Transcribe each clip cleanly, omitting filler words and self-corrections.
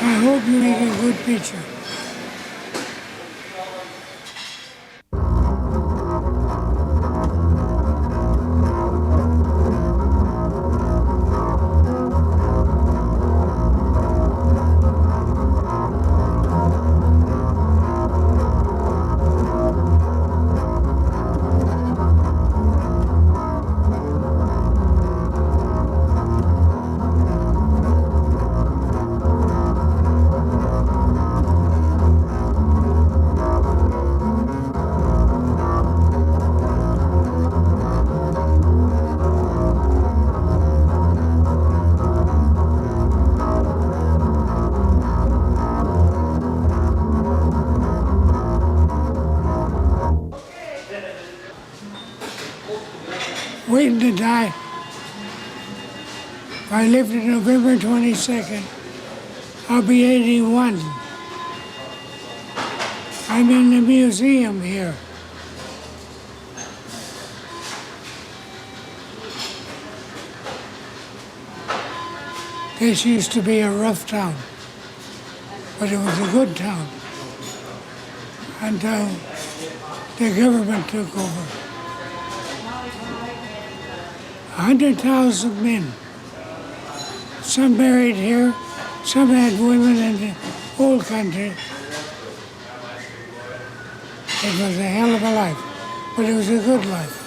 I hope you make a good picture. Waiting to die. If I live to November 22nd, I'll be 81. I'm in the museum here. This used to be a rough town, but it was a good town until the government took over. 100,000 men. Some buried here, some had women in the old country. It was a hell of a life, but it was a good life.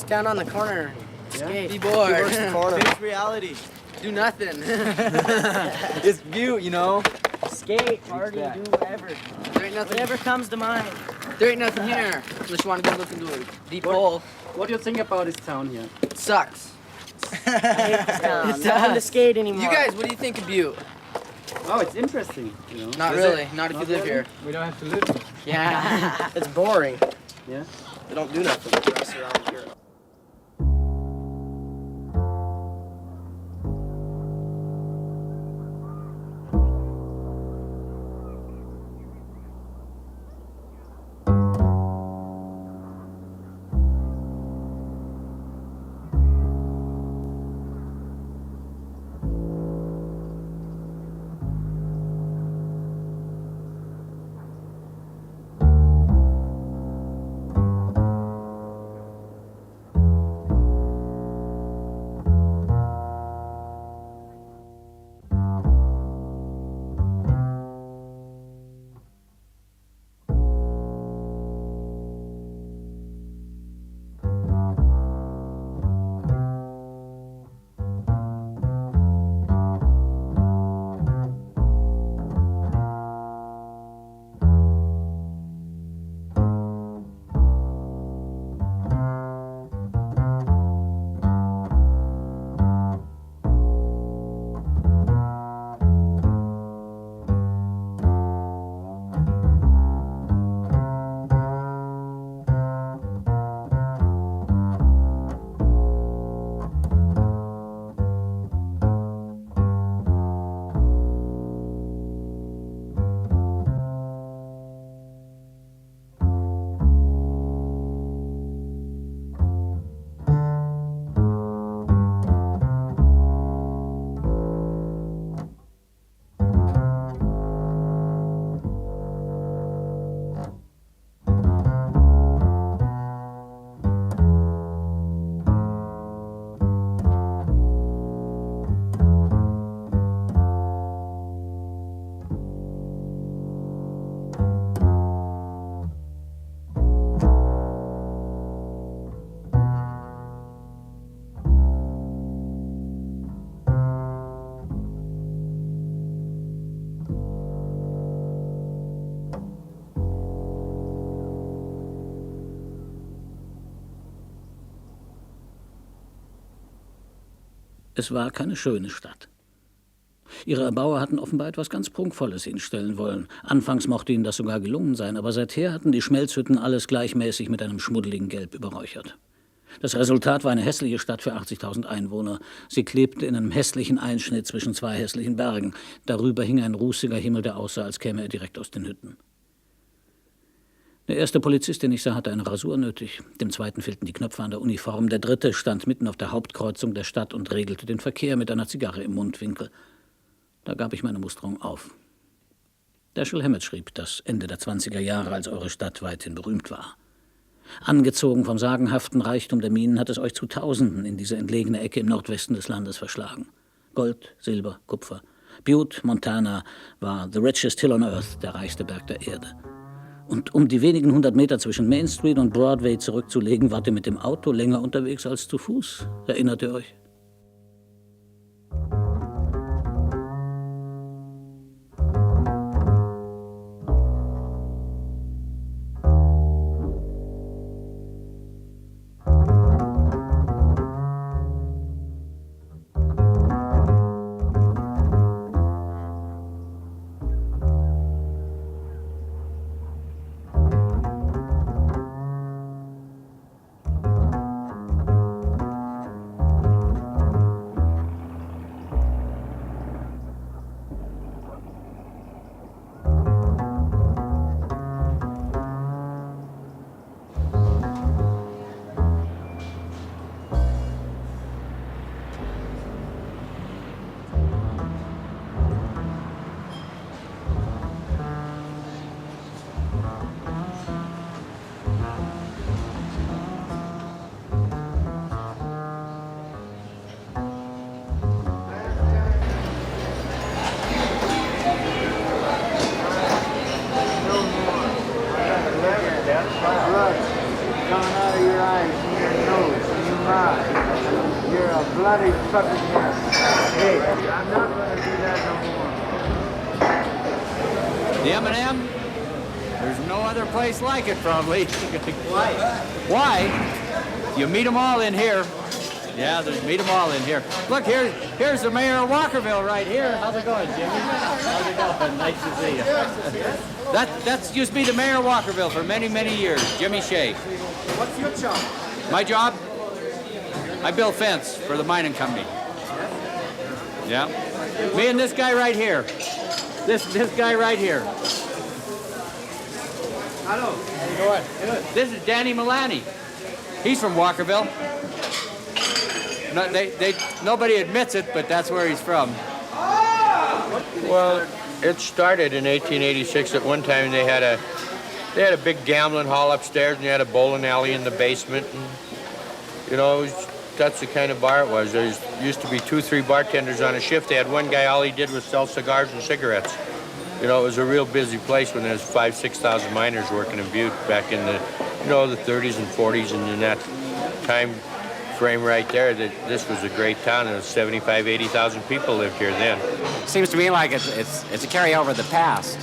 Down on the corner. Skate. Be bored. The corner. Face reality. Do nothing. Just view, you know. Skate, party, do whatever. There ain't nothing. Whatever comes to mind. There ain't nothing here. Unless you want to go look into a deep hole. What do you think about this town here? It sucks. I hate this town. It Nothing to does. skate anymore. You guys, what do you think of Butte? Oh, it's interesting, you know. Not Is really. it? Not if you Not live really? here. We don't have to live. Yeah. It's boring. Yeah. They don't do nothing for us around here. Es war keine schöne Stadt. Ihre Erbauer hatten offenbar etwas ganz Prunkvolles hinstellen wollen. Anfangs mochte ihnen das sogar gelungen sein, aber seither hatten die Schmelzhütten alles gleichmäßig mit einem schmuddeligen Gelb überräuchert. Das Resultat war eine hässliche Stadt für 80.000 Einwohner. Sie klebte in einem hässlichen Einschnitt zwischen zwei hässlichen Bergen. Darüber hing ein rußiger Himmel, der aussah, als käme er direkt aus den Hütten. Der erste Polizist, den ich sah, hatte eine Rasur nötig. Dem zweiten fehlten die Knöpfe an der Uniform. Der dritte stand mitten auf der Hauptkreuzung der Stadt und regelte den Verkehr mit einer Zigarre im Mundwinkel. Da gab ich meine Musterung auf. Dashiell Hammett schrieb das Ende der 20er Jahre, als eure Stadt weithin berühmt war. Angezogen vom sagenhaften Reichtum der Minen hat es euch zu Tausenden in diese entlegene Ecke im Nordwesten des Landes verschlagen. Gold, Silber, Kupfer. Butte, Montana, war the richest hill on earth, der reichste Berg der Erde. Und um die wenigen 100 Meter zwischen Main Street und Broadway zurückzulegen, wart ihr mit dem Auto länger unterwegs als zu Fuß. Erinnert ihr euch? The M&M? There's no other place like it, probably. Why? Why? You meet them all in here. Yeah, meet them all in here. Look, here's the mayor of Walkerville right here. How's it going, Jimmy? How's it going? Nice to see you. That's used to be the mayor of Walkerville for many, many years, Jimmy Shea. What's your job? My job? I build fence for the mining company. Yeah. Me and this guy right here. This guy right here. Hello. How you doing? Good. This is Danny Milani. He's from Walkerville. No, nobody admits it, but that's where he's from. Well, it started in 1886. At one time, they had a big gambling hall upstairs, and they had a bowling alley in the basement. And, you know, that's the kind of bar it was. There used to be 2-3 bartenders on a shift. They had one guy, all he did was sell cigars and cigarettes. You know, it was a real busy place when there was 5,000-6,000 miners working in Butte back in the, the 30s and 40s, and in that time frame right there, that this was a great town. There was 75,000, 80,000 people lived here then. Seems to me like it's a carryover of the past.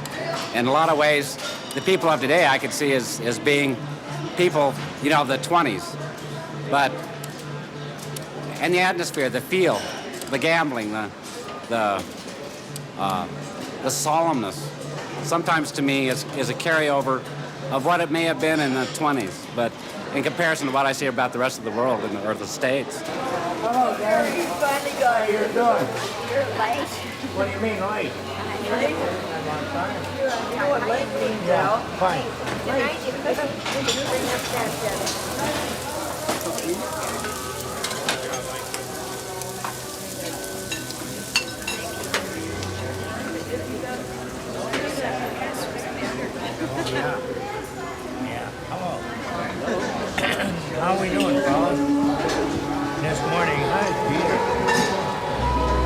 In a lot of ways, the people of today I could see as being people, of the 20s. But and the atmosphere, the feel, the gambling, the solemnness, sometimes to me is a carryover of what it may have been in the 20s, but in comparison to what I see about the rest of the world or the States. Hello, Gary. You finally got here. You're doing? You're late. What do you mean late? You're what late means, Yeah, fine. Tonight you couldn't bring up that Yeah. Hello. How we doing, fellas? This morning, hi, Peter.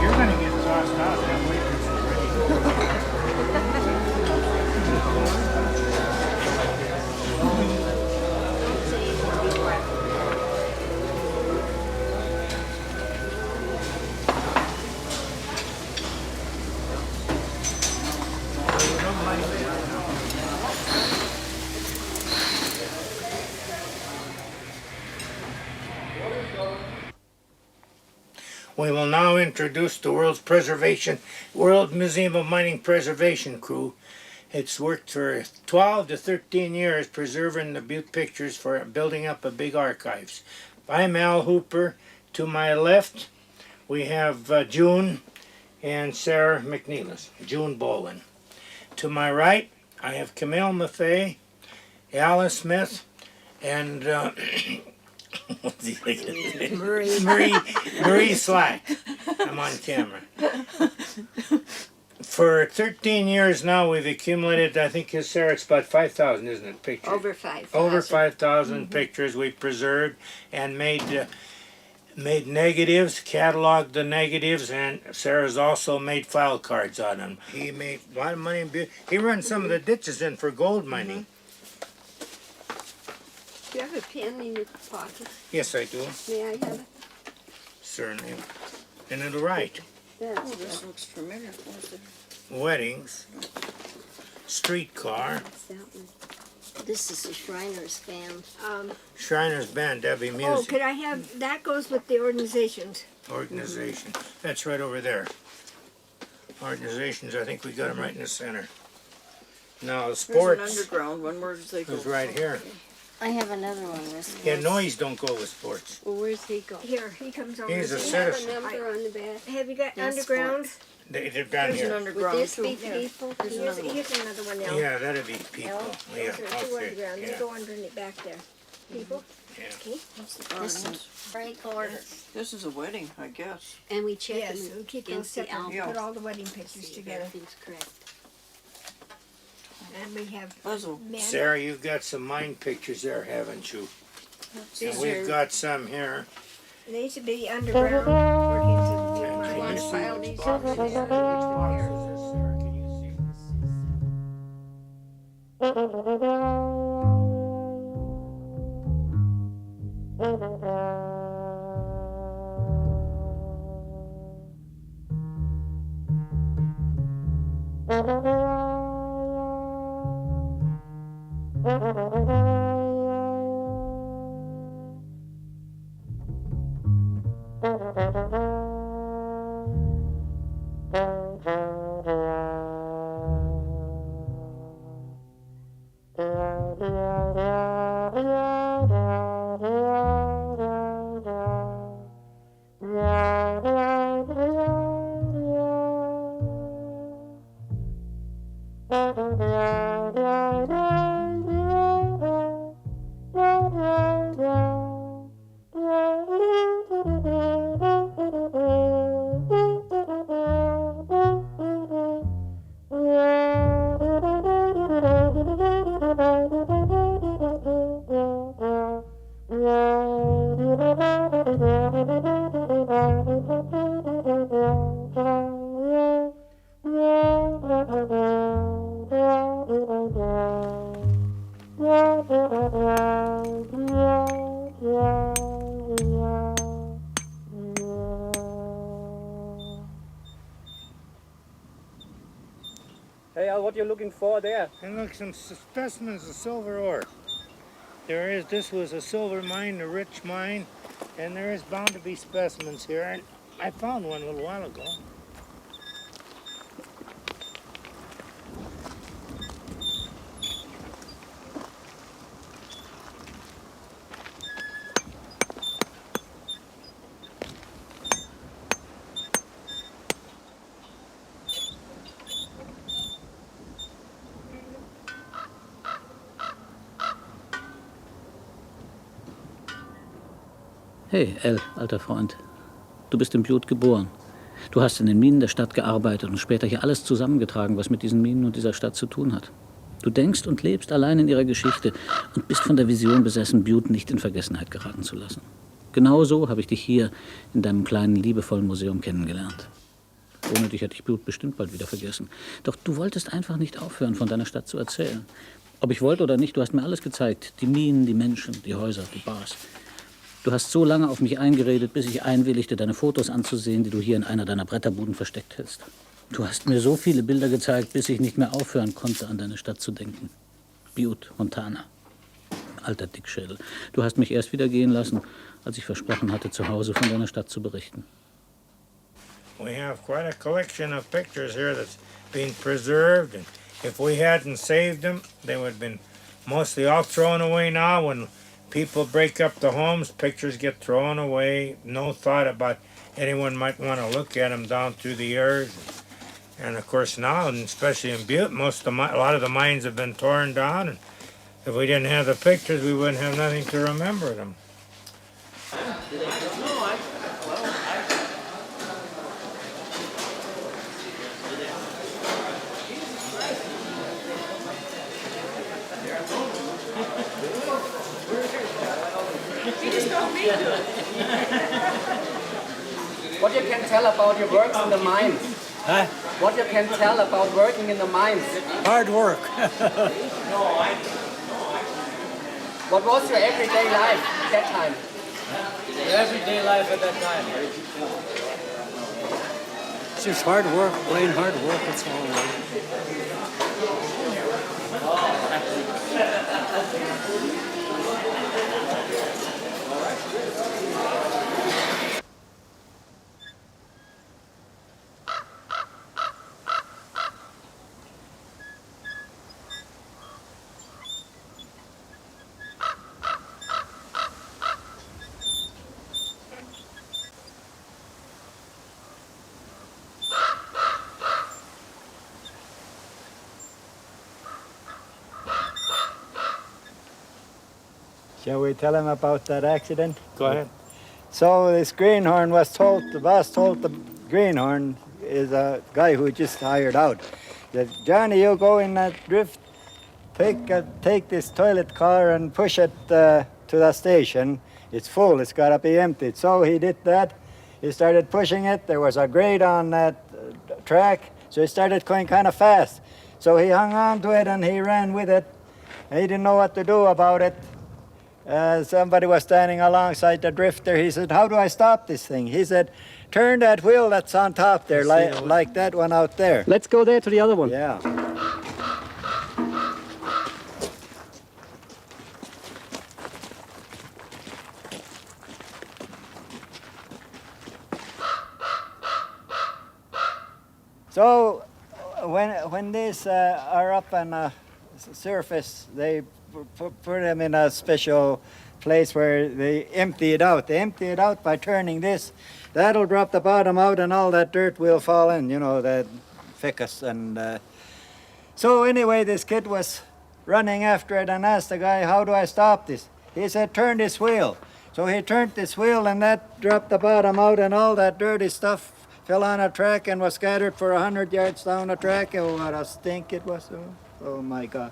You're gonna get tossed out. That waitress is ready. We will now introduce the World Museum of Mining Preservation crew. It's worked for 12 to 13 years preserving the Butte pictures for building up a big archives. I'm Al Hooper. To my left, we have June and Sarah McNeilis, June Bowen. To my right, I have Camille Maffei, Alice Smith, and Marie Slack. I'm on camera. For 13 years now, we've accumulated, I think, Sarah, it's about 5,000, isn't it, pictures? Over 5,000. Over 5,000 pictures we preserved and made negatives, cataloged the negatives, and Sarah's also made file cards on them. He made a lot of money. He runs some of the ditches in for gold mining. Do you have a pen in your pocket? Yes, I do. May I have it? Certainly. And it'll write. That's This looks familiar. What's it? Weddings, streetcar, that one. This is the Shriners Band. Shriners Band, Debbie Oh, Music could I have, that goes with the organizations. Organization. That's right over there. Organizations, I think we got them right in the center. Now, the There's sports an underground one. Where does they go? is right here. I have another one. Yeah, noise don't go with sports. Well, where's he go? Here, he comes over. He's a Does he have citizen. number on the back? Have you got That's underground? They're down There's an here. Would underground this too. be people? There's another one. Here's another one now. Yeah, that'd be people. Yeah, Those are two okay. underground. They Yeah. go underneath back there. People? Yeah. Okay. This is, Break order. this is a wedding, I guess. And we check Yes, them we keep those against the separate. album. Put all the wedding pictures together. Everything's correct. And we have Puzzle. men. Sarah, you've got some mine pictures there, haven't you? These And we've are- got some here. They should be underground workings of the Can you mine. see File which these boxes? together. Which boxes is Sarah? Can you see? Hey, Al, what are you looking for there? And look, some specimens of silver ore. This was a silver mine, a rich mine, and there is bound to be specimens here. And I found one a little while ago. Hey, El, alter Freund. Du bist in Butte geboren. Du hast in den Minen der Stadt gearbeitet und später hier alles zusammengetragen, was mit diesen Minen und dieser Stadt zu tun hat. Du denkst und lebst allein in ihrer Geschichte und bist von der Vision besessen, Butte nicht in Vergessenheit geraten zu lassen. Genau so habe ich dich hier in deinem kleinen, liebevollen Museum kennengelernt. Ohne dich hätte ich Butte bestimmt bald wieder vergessen. Doch du wolltest einfach nicht aufhören, von deiner Stadt zu erzählen. Ob ich wollte oder nicht, du hast mir alles gezeigt. Die Minen, die Menschen, die Häuser, die Bars. Du hast so lange auf mich eingeredet, bis ich einwilligte, deine Fotos anzusehen, die du hier in einer deiner Bretterbuden versteckt hältst. Du hast mir so viele Bilder gezeigt, bis ich nicht mehr aufhören konnte, an deine Stadt zu denken. Butte, Montana. Alter Dickschädel. Du hast mich erst wieder gehen lassen, als ich versprochen hatte, zu Hause von deiner Stadt zu berichten. We have quite a collection of pictures here that's been preserved, and if we hadn't saved them, they would have been mostly all thrown away now. When people break up the homes, pictures get thrown away. No thought about anyone might want to look at them down through the years. And of course now, and especially in Butte, a lot of the mines have been torn down, and if we didn't have the pictures, we wouldn't have nothing to remember them. What you can tell about your works in the mines? Huh? What you can tell about working in the mines? Hard work. What was your everyday life at that time? Everyday life at that time. It's just hard work, plain hard work, that's all. Shall we tell him about that accident? Go ahead. So this greenhorn was told, the boss told the greenhorn, is a guy who just hired out, that Johnny, you go in that drift, take this toilet car and push it to the station. It's full, it's got to be emptied. So he did that. He started pushing it. There was a grade on that track, so he started going kind of fast. So he hung on to it and he ran with it. And he didn't know what to do about it. Somebody was standing alongside the drifter. He said, how do I stop this thing? He said, turn that wheel that's on top there, like that one out there. Let's go there to the other one. Yeah. So when these are up on the surface, they put them in a special place where they empty it out. They empty it out by turning this. That'll drop the bottom out and all that dirt will fall in, you know, the ficus. And so anyway, this kid was running after it and asked the guy, how do I stop this? He said, turn this wheel. So he turned this wheel and that dropped the bottom out and all that dirty stuff fell on a track and was scattered for 100 yards down the track. Oh, what a stink it was. Oh my God.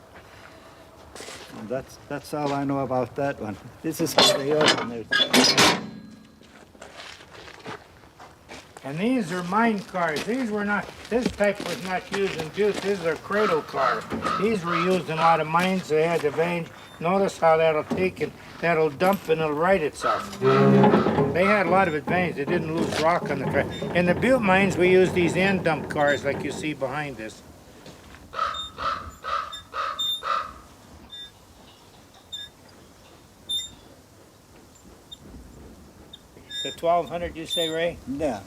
And that's all I know about that one. This is how they open it. And these are mine cars. These were not, this type was not used in Butte. These are cradle cars. These were used in a lot of mines. They had the veins. Notice how that'll take and that'll dump and it'll right itself. They had a lot of advantage. They didn't lose rock on the track. In the Butte mines, we use these end dump cars like you see behind this. The 1200, you say, Ray? Yeah.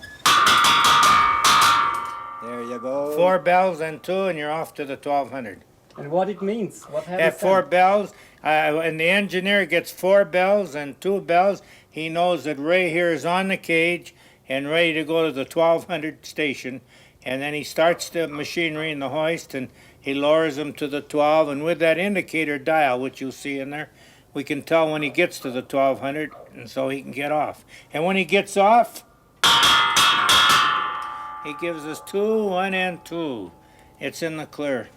There you go. 4 bells and 2, and you're off to the 1200. And what it means? What happens? At 4 bells, and the engineer gets 4 bells and 2 bells. He knows that Ray here is on the cage and ready to go to the 1200 station. And then he starts the machinery and the hoist, and he lowers them to the 12. And with that indicator dial, which you'll see in there, we can tell when he gets to the 1200, and so he can get off. And when he gets off, he gives us 2, 1, and 2. It's in the clear.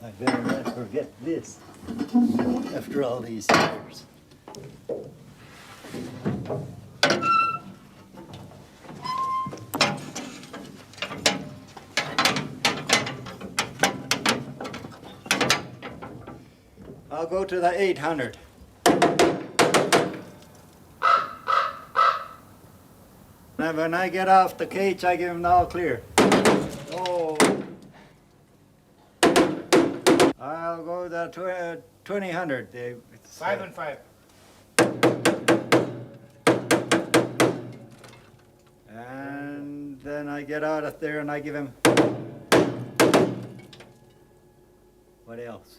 I better not forget this after all these years. I'll go to the 800. And when I get off the cage, I give him the all clear. Oh. I'll go the 2000. 5 and 5. And then I get out of there and I give him. What else?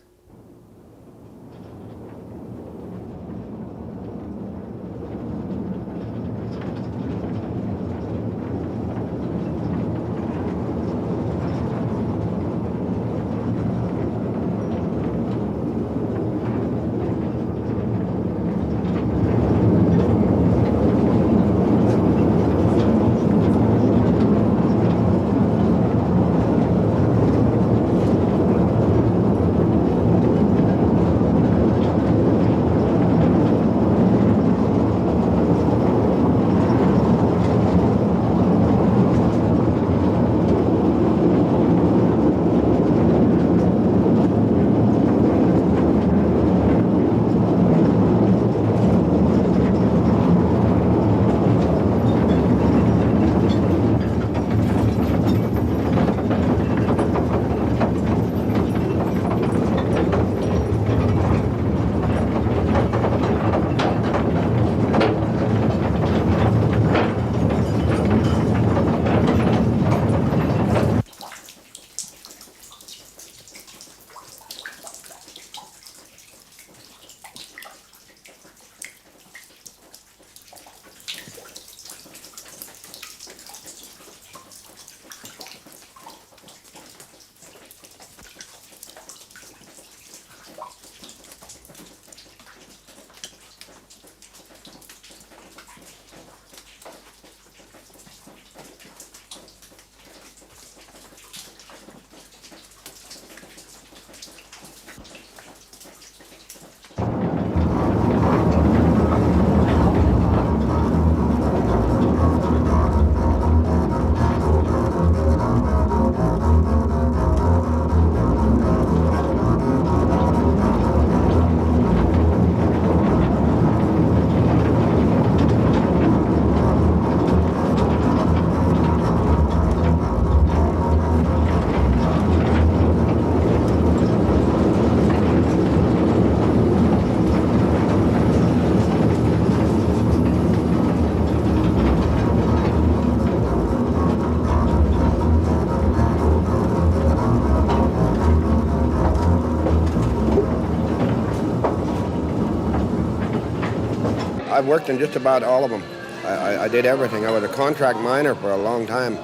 I've worked in just about all of them. I did everything. I was a contract miner for a long time.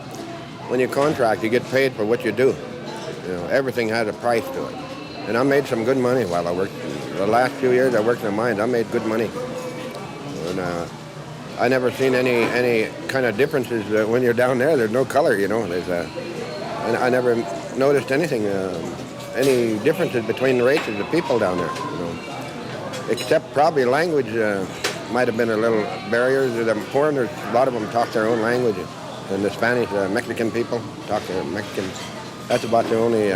When you contract, you get paid for what you do. You know, everything has a price to it. And I made some good money while I worked. The last few years I worked in the mines, I made good money. And I never seen any kind of differences. When you're down there, there's no color, you know. And I never noticed anything, any differences between the races of people down there, you know. Except probably language might have been a little barrier. The foreigners, a lot of them talk their own language. And the Spanish, Mexican people talk their Mexican. That's about the only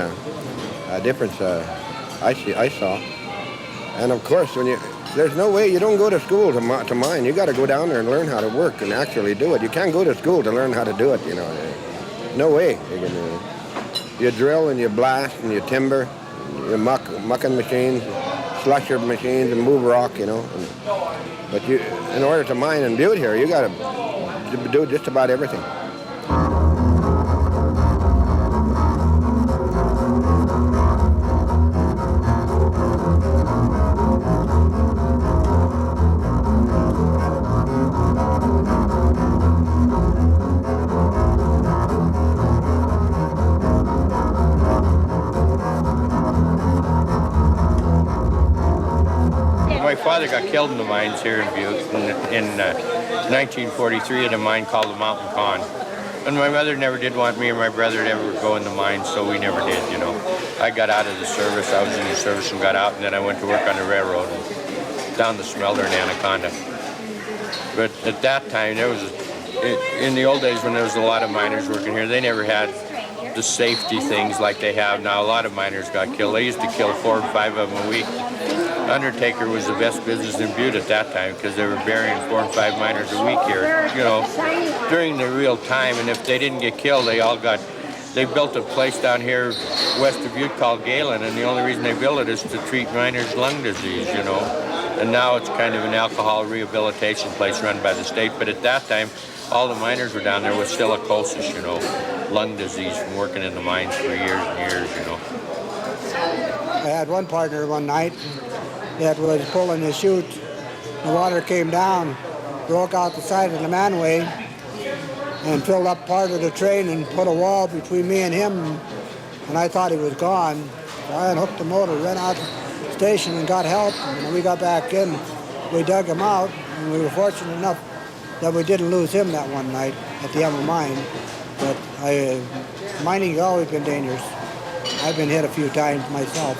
difference I saw. And of course, there's no way you don't go to school to mine. You got to go down there and learn how to work and actually do it. You can't go to school to learn how to do it, you know. No way. You drill and you blast and you timber, you mucking machines, slusher machines and move rock, you know. But in order to mine and build here, you got to do just about everything. My father got killed in the mines here in Butte in 1943 at a mine called the Mountain Pond. And my mother never did want me or my brother to ever go in the mines, so we never did, you know. I got out of the service, I was in the service and got out, and then I went to work on the railroad and down the smelter in Anaconda. But at that time, in the old days when there was a lot of miners working here, they never had the safety things like they have now. A lot of miners got killed. They used to kill 4 or 5 of them a week. undertaker was the best business in Butte at that time because they were burying 4 and 5 miners a week here, you know, during the real time. And if they didn't get killed, they built a place down here west of Butte called Galen, and the only reason they built it is to treat miners' lung disease, you know. And now it's kind of an alcohol rehabilitation place run by the state. But at that time, all the miners were down there with silicosis, you know, lung disease from working in the mines for years and years, you know. I had one partner one night that was pulling the chute. The water came down, broke out the side of the manway, and filled up part of the train and put a wall between me and him. And I thought he was gone. So I unhooked the motor, ran out the station and got help. And when we got back in, we dug him out, and we were fortunate enough that we didn't lose him that one night at the Emma mine. But mining's always been dangerous. I've been hit a few times myself.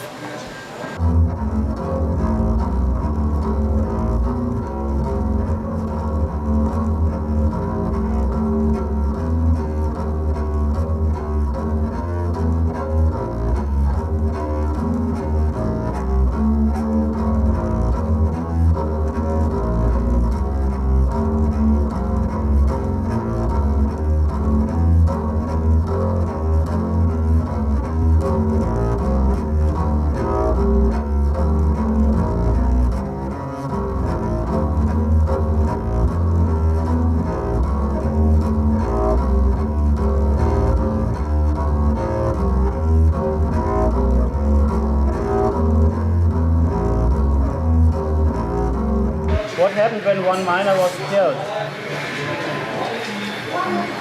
What happened when one miner was killed?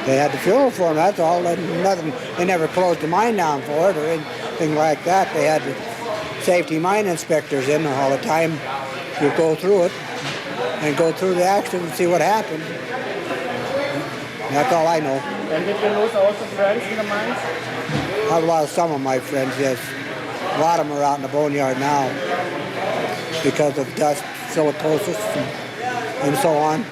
They had to fuel for him, that's all. They never closed the mine down for it or anything like that. They had safety mine inspectors in all the time to go through it and go through the accident and see what happened. That's all I know. And did you lose also friends in the mines? I've lost some of my friends, yes. A lot of them are out in the boneyard now because of dust, silicosis, and so on.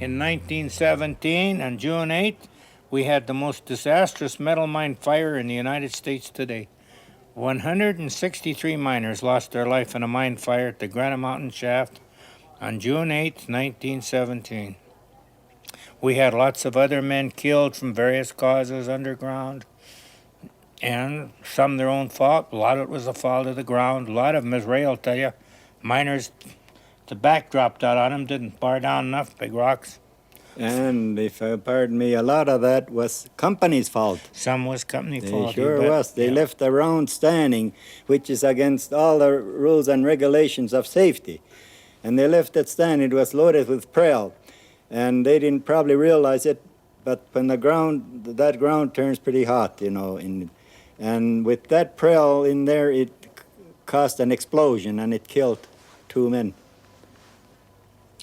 In 1917, on June 8th, we had the most disastrous metal mine fire in the United States today. 163 miners lost their life in a mine fire at the Granite Mountain Shaft on June 8th, 1917. We had lots of other men killed from various causes underground, and some their own fault. A lot of it was the fault of the ground. A lot of them, as Ray will tell you, miners, the back dropped out on them, didn't bar down enough big rocks. And if you pardon me, a lot of that was company's fault. Some was company fault. It sure was. They left the round standing, which is against all the rules and regulations of safety. And they left it standing. It was loaded with prill. And they didn't probably realize it, but when that ground turns pretty hot, you know. And with that prill in there, it caused an explosion, and it killed 2 men.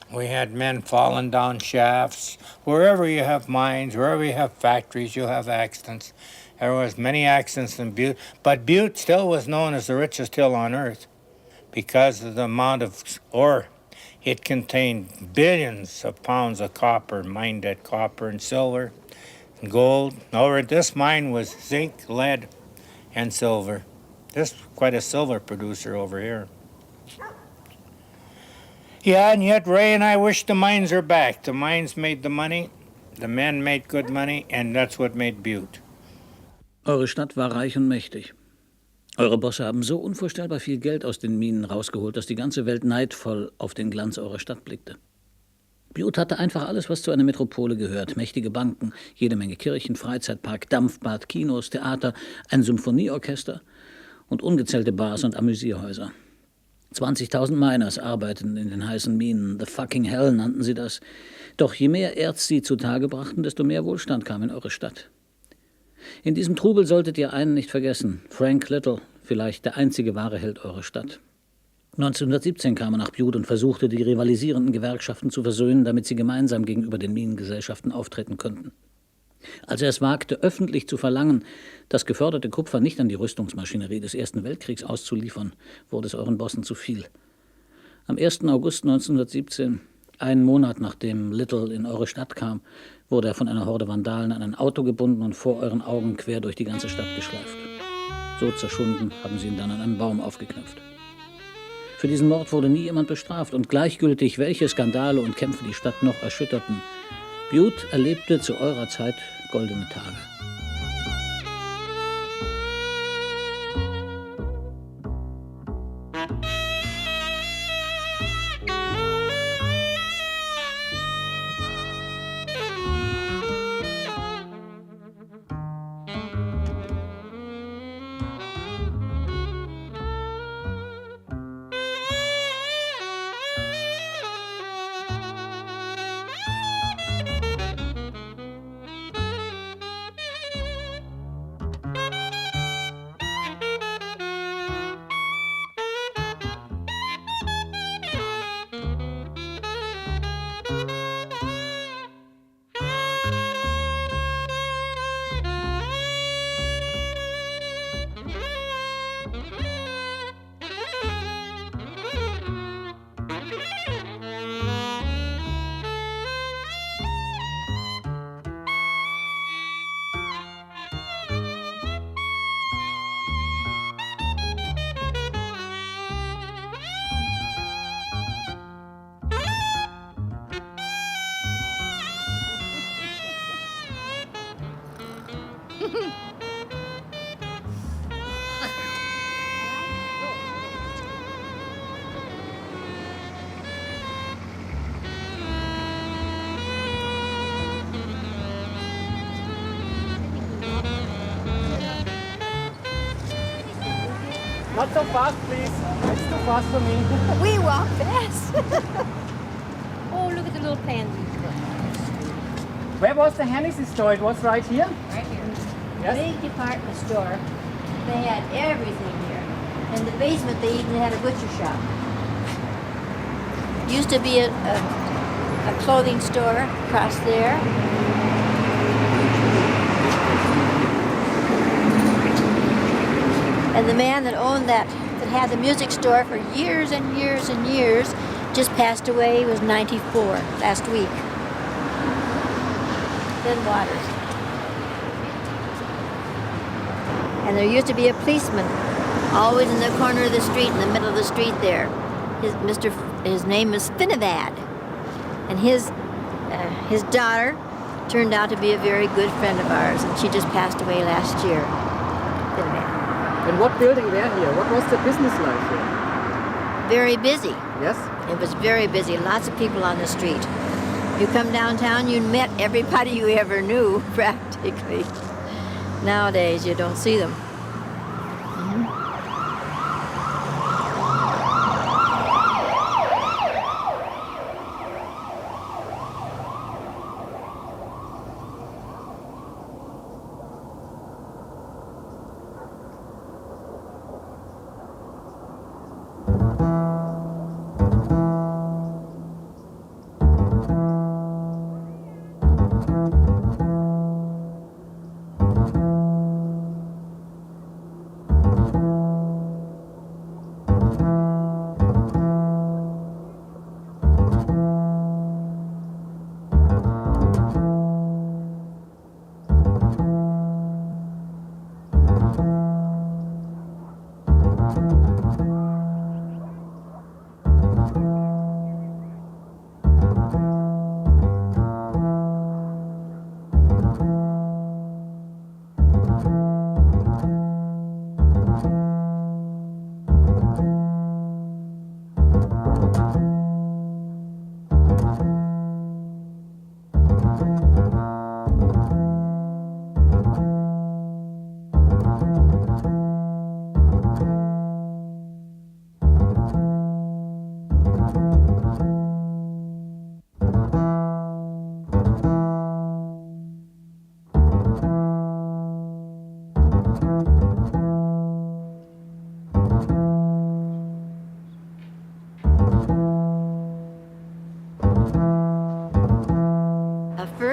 We had men falling down shafts. Wherever you have mines, wherever you have factories, you'll have accidents. There was many accidents in Butte, but Butte still was known as the richest hill on earth because of the amount of ore. It contained billions of pounds of copper, mined at copper and silver and gold. Over this mine was zinc, lead, and silver. This is quite a silver producer over here. Yeah, and yet Ray and I wish the mines are back. The mines made the money, the men made good money, and that's what made Butte. Eure Stadt war reich und mächtig. Eure Bosse haben so unvorstellbar viel Geld aus den Minen rausgeholt, dass die ganze Welt neidvoll auf den Glanz eurer Stadt blickte. Butte hatte einfach alles, was zu einer Metropole gehört. Mächtige Banken, jede Menge Kirchen, Freizeitpark, Dampfbad, Kinos, Theater, ein Symphonieorchester. und ungezählte Bars und Amüsierhäuser. 20.000 Miners arbeiteten in den heißen Minen. The fucking hell nannten sie das. Doch je mehr Erz sie zutage brachten, desto mehr Wohlstand kam in eure Stadt. In diesem Trubel solltet ihr einen nicht vergessen. Frank Little, vielleicht der einzige wahre Held eurer Stadt. 1917 kam er nach Butte und versuchte, die rivalisierenden Gewerkschaften zu versöhnen, damit sie gemeinsam gegenüber den Minengesellschaften auftreten könnten. Als er es wagte, öffentlich zu verlangen, das geförderte Kupfer nicht an die Rüstungsmaschinerie des Ersten Weltkriegs auszuliefern, wurde es euren Bossen zu viel. Am 1. August 1917, einen Monat nachdem Little in eure Stadt kam, wurde er von einer Horde Vandalen an ein Auto gebunden und vor euren Augen quer durch die ganze Stadt geschleift. So zerschunden haben sie ihn dann an einem Baum aufgeknüpft. Für diesen Mord wurde nie jemand bestraft und gleichgültig, welche Skandale und Kämpfe die Stadt noch erschütterten, Butte erlebte zu eurer Zeit goldene Tage. Not so fast, please. It's too fast for me. We walk fast. Oh, look at the little pansy. Where was the Hennessy store? It was right here? Right here. Yes? Big department store. They had everything here. In the basement, they even had a butcher shop. Used to be a clothing store across there. And the man that owned that had the music store for years and years and years, just passed away. He was 94 last week. Thin Waters. And there used to be a policeman always in the corner of the street, in the middle of the street there. His name is Finnevad. And his daughter turned out to be a very good friend of ours, and she just passed away last year. Finnevad. And what building were here? What was the business like here? Very busy. Yes? It was very busy. Lots of people on the street. You come downtown, you met everybody you ever knew, practically. Nowadays, you don't see them.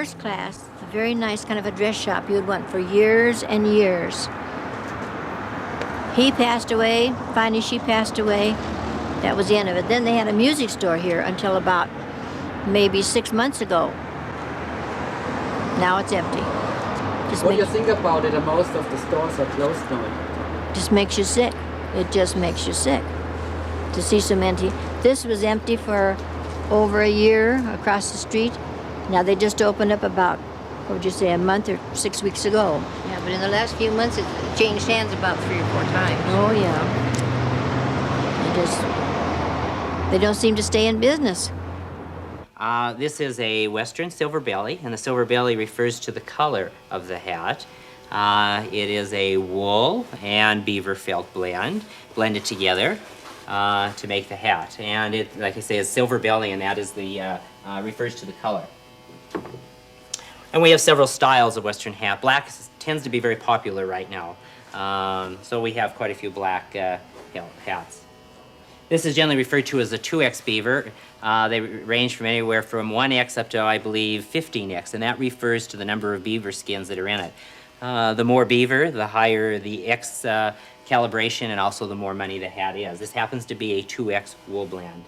first class, a very nice kind of a dress shop you would want for years and years. He passed away, finally she passed away. That was the end of it. Then they had a music store here until about maybe 6 months ago. Now it's empty. What do you think about it? Most of the stores are closed now. Just makes you sick. It just makes you sick to see so empty. This was empty for over a year across the street. Now they just opened up about, what would you say, a month or 6 weeks ago. Yeah, but in the last few months it changed hands about 3 or 4 times. Oh yeah. They don't seem to stay in business. This is a Western silver belly, and the silver belly refers to the color of the hat. It is a wool and beaver felt blended together to make the hat. And it, like I say, is silver belly, and that is the refers to the color. And we have several styles of Western hat. Black tends to be very popular right now, so we have quite a few black hats. This is generally referred to as a 2X beaver. They range from anywhere from 1X up to, I believe, 15X, and that refers to the number of beaver skins that are in it. The more beaver, the higher the X calibration, and also the more money the hat is. This happens to be a 2X wool blend.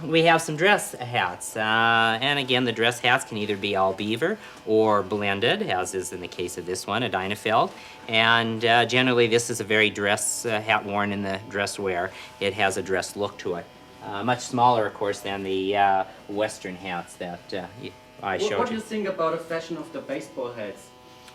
We have some dress hats, and again, the dress hats can either be all beaver or blended, as is in the case of this one, a Dynafeld. And generally, this is a very dress hat worn in the dress wear. It has a dress look to it. Much smaller, of course, than the Western hats that I showed you. What do you think about the fashion of the baseball hats?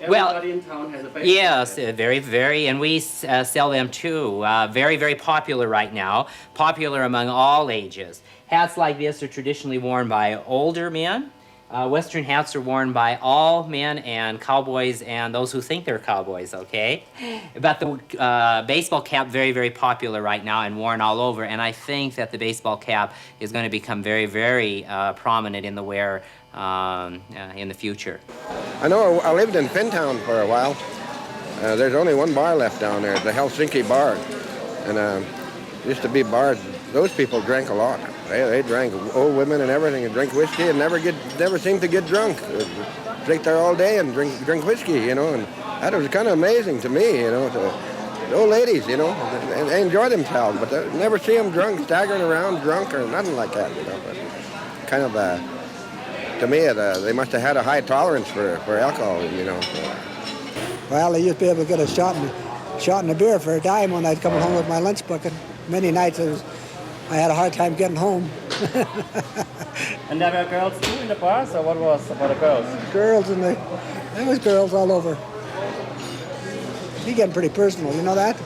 Well, Everybody in town has a baseball yes, hat. very, and we sell them too. Very popular right now. Popular among all ages. Hats like this are traditionally worn by older men. Western hats are worn by all men and cowboys and those who think they're cowboys, okay? But the baseball cap, very popular right now and worn all over. And I think that the baseball cap is going to become very prominent in the wear in the future. I know I lived in Fintown for a while. There's only one bar left down there, the Helsinki bar. And used to be bars, those people drank a lot. They drank, old women and everything, and drink whiskey and never seemed to get drunk. Drink there all day and drink whiskey, you know, and that was kind of amazing to me, you know. The old ladies, you know, they enjoy themselves, but they never see them drunk, staggering around drunk or nothing like that, you know. But kind of, to me, they must have had a high tolerance for alcohol, you know. Well, I used to be able to get a shot in a beer for a dime when I'd come home with my lunch bucket. Many nights I had a hard time getting home. And there were girls too in the bars, or what was about the girls? There was girls all over. He getting pretty personal, you know that?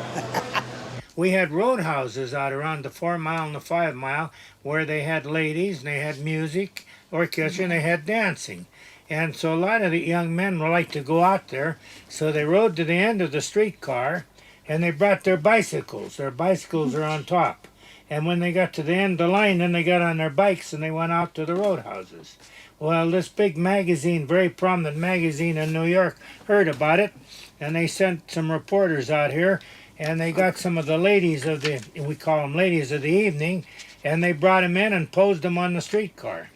We had roadhouses out around the 4 mile and the 5 mile where they had ladies and they had music, orchestra, and they had dancing. And so a lot of the young men would like to go out there, so they rode to the end of the streetcar and they brought their bicycles. Their bicycles are on top. And when they got to the end of the line, then they got on their bikes and they went out to the roadhouses. Well, this big magazine, very prominent magazine in New York, heard about it, and they sent some reporters out here, and they got some of the ladies of the, we call them ladies of the evening, and they brought them in and posed them on the streetcar.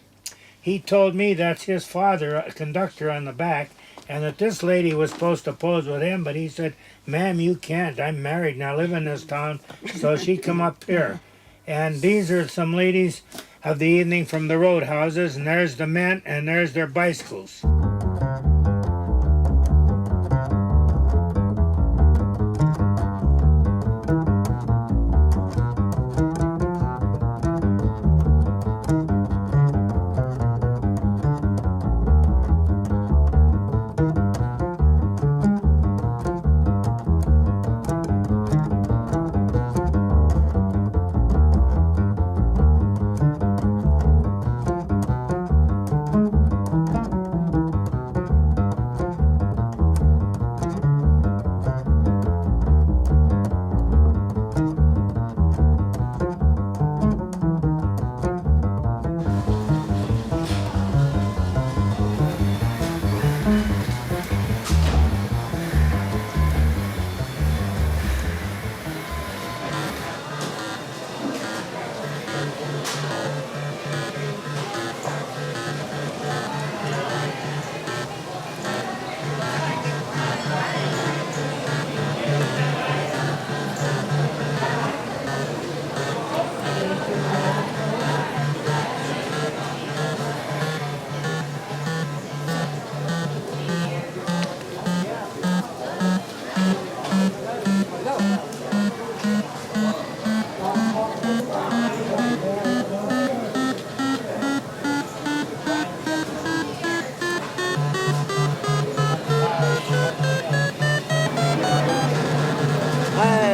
He told me that's his father, a conductor on the back, and that this lady was supposed to pose with him, but he said, "Ma'am, you can't. I'm married and I live in this town," so she come up here. And these are some ladies of the evening from the roadhouses, and there's the men, and there's their bicycles.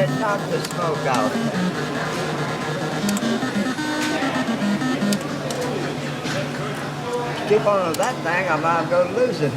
it knocked the smoke out. Keep on with that thing, I might go losing.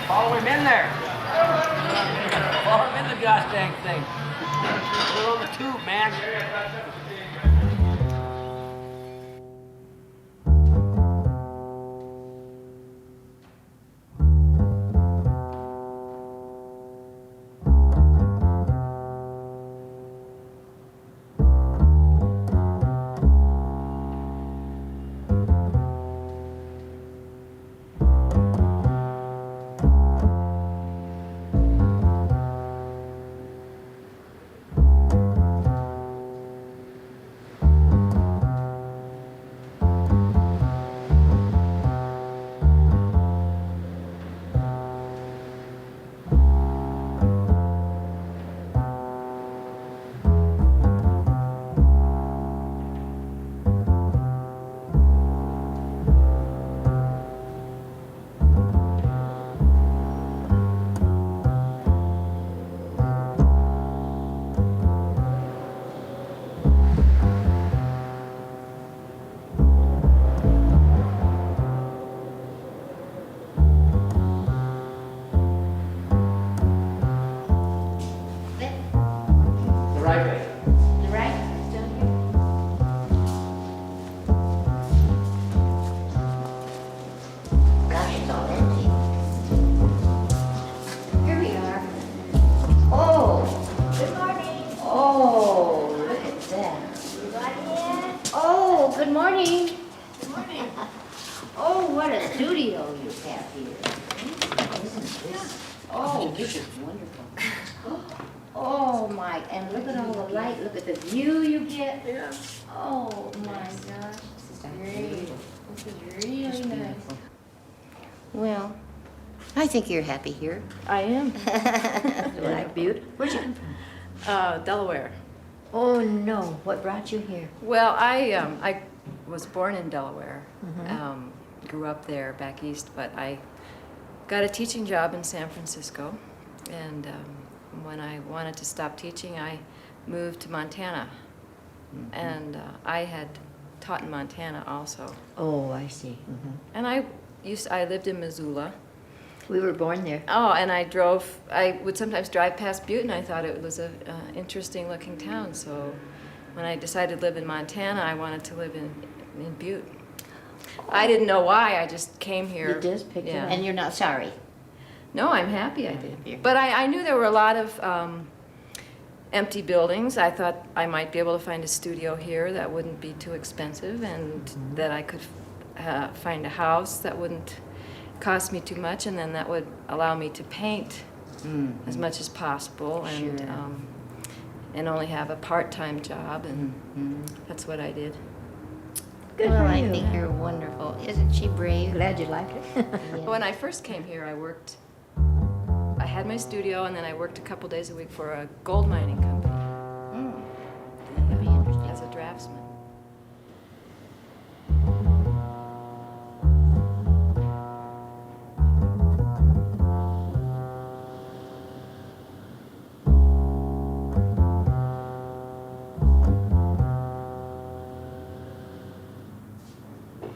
Follow him in there. Follow him in the gosh dang thing. Put it on the tube, man. Good morning. Good morning. Oh, what a studio you have here. Isn't this? Oh, this is wonderful. Oh my, and look at all the light. Look at the view you get. Yeah. Oh my gosh, this is great. This is really nice. Well, I think you're happy here. I am. You like Butte? Where'd you come from? Delaware. Oh no, what brought you here? Well, I was born in Delaware. Grew up there back east, but I got a teaching job in San Francisco, and when I wanted to stop teaching, I moved to Montana, and I had taught in Montana also. Oh, I see. And I lived in Missoula. We were born there. Oh, and I would sometimes drive past Butte, and I thought it was a interesting looking town. So when I decided to live in Montana, I wanted to live in Butte. I didn't know why, I just came here. You just picked it up. And you're not sorry? No, I'm happy I did. But I knew there were a lot of empty buildings. I thought I might be able to find a studio here that wouldn't be too expensive, and that I could find a house that wouldn't cost me too much, and then that would allow me to paint as much as possible, and only have a part-time job, and that's what I did. Good well, I think you're wonderful. Isn't she brave? Glad you like it. When I first came here, I had my studio, and then I worked a couple days a week for a gold mining company. That'd be interesting. As a draftsman.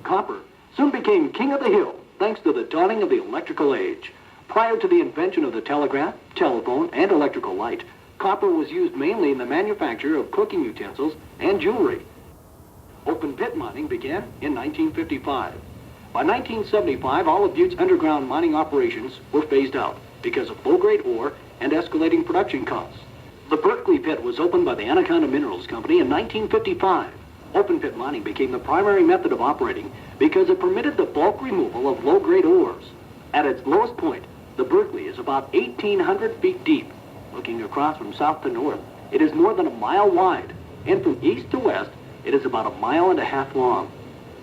Copper soon became king of the hill thanks to the dawning of the electrical age. Prior to the invention of the telegraph, telephone, and electrical light, copper was used mainly in the manufacture of cooking utensils and jewelry. Open pit mining began in 1955. By 1975, all of Butte's underground mining operations were phased out because of low-grade ore and escalating production costs. The Berkeley pit was opened by the Anaconda Minerals Company in 1955. Open pit mining became the primary method of operating because it permitted the bulk removal of low-grade ores. At its lowest point, the Berkeley is about 1,800 feet deep. Looking across from south to north, it is more than a mile wide, and from east to west, it is about 1.5 miles long.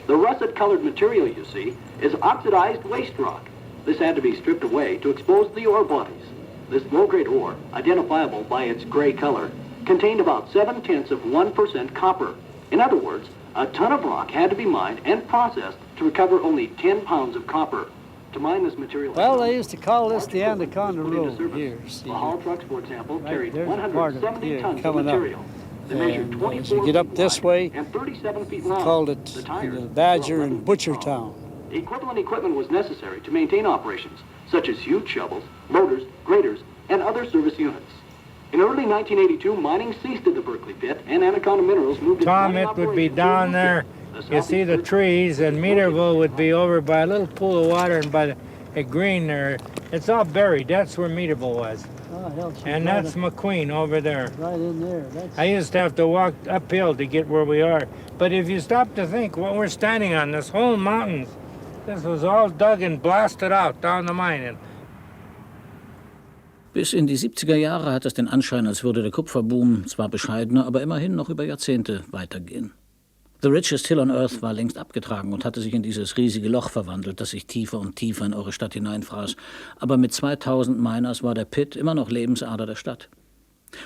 The russet-colored material you see is oxidized waste rock. This had to be stripped away to expose the ore bodies. This low-grade ore, identifiable by its gray color, contained about 0.7% copper. In other words, a ton of rock had to be mined and processed to recover only 10 pounds of copper. To mine this material... Well, they used to call this the Anaconda Road here. The haul trucks, for example, carried there's a part of it 170 here tons of coming up. material. They measured And 24 as you get up feet this wide way, and 37 feet we long. called it The tires the were Badger 11 and feet Butcher long. Town. Equivalent equipment was necessary to maintain operations, such as huge shovels, loaders, graders, and other service units. In early 1982, mining ceased at the Berkeley pit, and Anaconda Minerals moved its Tom, mining it would be operations down to there. You see the trees, and Meterville would be over by a little pool of water and by the green there. It's all buried. That's where Meterville was. Oh, hell, she's And right that's up- McQueen over there. right in there. That's I used to have to walk uphill to get where we are. But if you stop to think what we're standing on, this whole mountains, this was all dug and blasted out down the mine. Bis in die 70er Jahre hat es den Anschein, als würde der Kupferboom zwar bescheidener, aber immerhin noch über Jahrzehnte weitergehen. The richest hill on earth war längst abgetragen und hatte sich in dieses riesige Loch verwandelt, das sich tiefer und tiefer in eure Stadt hineinfraß. Aber mit 2000 Miners war der Pit immer noch Lebensader der Stadt.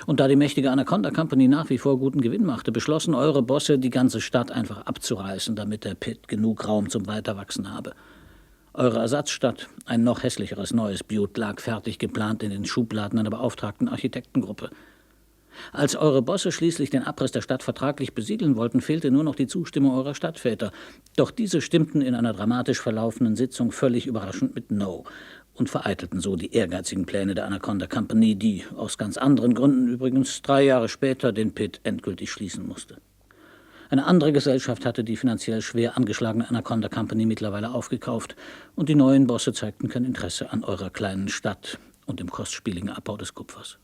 Und da die mächtige Anaconda Company nach wie vor guten Gewinn machte, beschlossen eure Bosse, die ganze Stadt einfach abzureißen, damit der Pit genug Raum zum Weiterwachsen habe. Eure Ersatzstadt, ein noch hässlicheres neues Butte, lag fertig geplant in den Schubladen einer beauftragten Architektengruppe. Als eure Bosse schließlich den Abriss der Stadt vertraglich besiedeln wollten, fehlte nur noch die Zustimmung eurer Stadtväter. Doch diese stimmten in einer dramatisch verlaufenden Sitzung völlig überraschend mit No und vereitelten so die ehrgeizigen Pläne der Anaconda Company, die aus ganz anderen Gründen übrigens 3 Jahre später den Pit endgültig schließen musste. Eine andere Gesellschaft hatte die finanziell schwer angeschlagene Anaconda Company mittlerweile aufgekauft und die neuen Bosse zeigten kein Interesse an eurer kleinen Stadt und dem kostspieligen Abbau des Kupfers.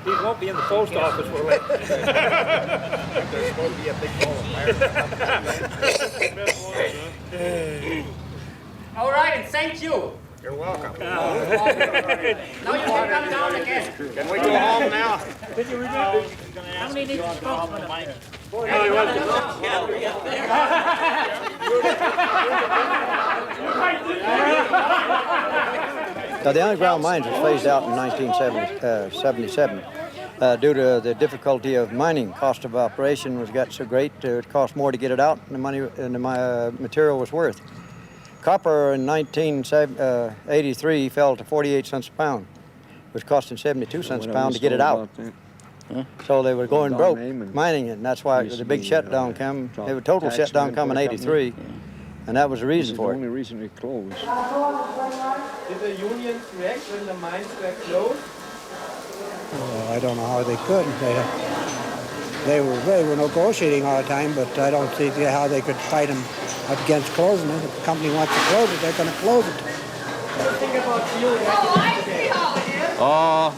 He won't be in the post office for late. There's supposed to be a big ball of fire. All right, and thank you. You're welcome. Now you can come down again. Can we go home now? Did you remember? How many need to smoke? Now, the underground mines was phased out in 1977 due to the difficulty of mining. Cost of operation got so great, it cost more to get it out than the material was worth. Copper in 1983 fell to 48 cents a pound. It was costing 72 cents a pound to get it out. So they were going broke mining it, and that's why the big shutdown came. It was a total shutdown come in '83, and that was the reason for it. Only recently closed. Did the unions react when the mines were closed? Oh, I don't know how they could. They were negotiating all the time, but I don't see how they could fight them against closing it. If the company wants to close it, they're going to close it. What do you think about unions? Oh,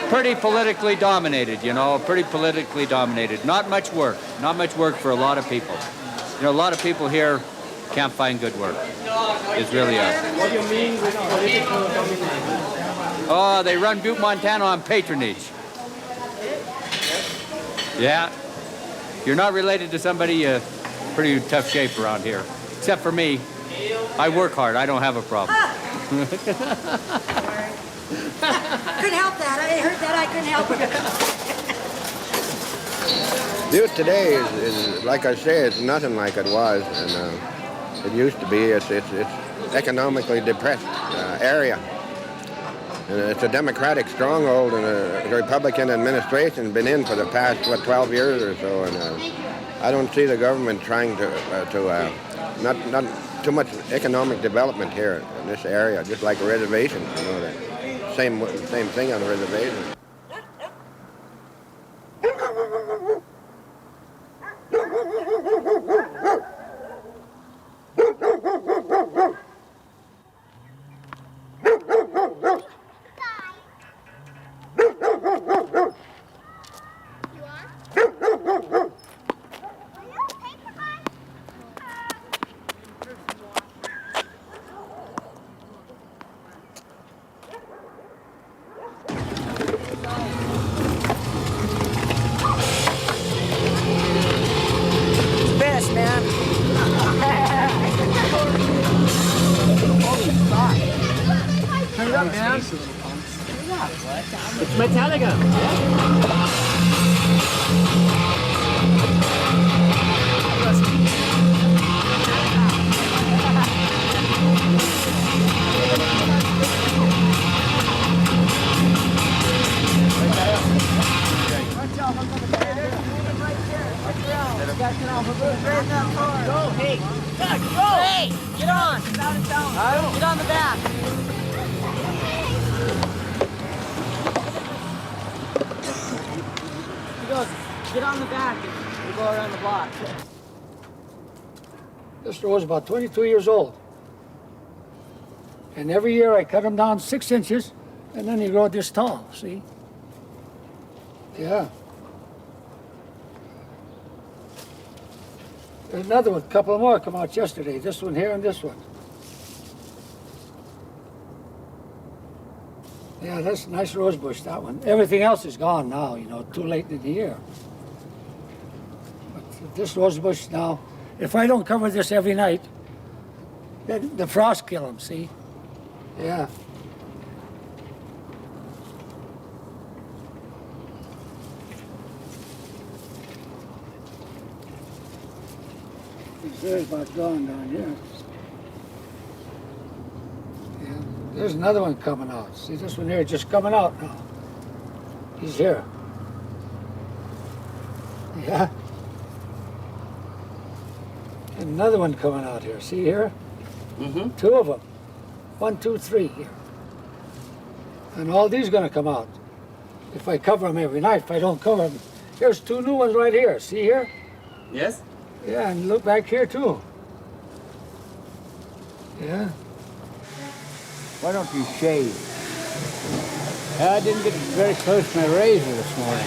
pretty politically dominated, you know, pretty politically dominated. Not much work for a lot of people. You know, a lot of people here can't find good work. It's really What do you mean with political domination? Oh, they run Butte, Montana on patronage. Yeah. You're not related to somebody, pretty tough shape around here. Except for me. I work hard. I don't have a problem. Couldn't help that. I heard that. I couldn't help it. Butte today is, like I say, it's nothing like it was, and it used to be. It's economically depressed area. And it's a Democratic stronghold, and a Republican administration been in for the past, 12 years or so, and I don't see the government trying to not too much economic development here in this area, just like reservations, you know, the same thing on the reservation. Best, man. Turn it up, man. It's Metallica. Go, hey. Go. Hey, get on. Get on the back. He goes, get on the back and we'll go around the block. This row is about 22 years old. And every year I cut him down 6 inches, and then he grew this tall, see? Yeah. There's another one, a couple more come out yesterday. This one here and this one. Yeah, that's a nice rose bush, that one. Everything else is gone now, you know, too late in the year. But this rose bush now, if I don't cover this every night, then the frost kill them, see? Yeah. There's about gone down here. Yeah. There's another one coming out. See, this one here just coming out now. He's here. Yeah. And another one coming out here. See here? Mm-hmm. 2 of them. 1, 2, 3 here. And all these gonna come out. If I cover them every night. If I don't cover them, here's 2 new ones right here. See here? Yes? Yeah, and look back here too. Yeah. Why don't you shave? I didn't get very close to my razor this morning.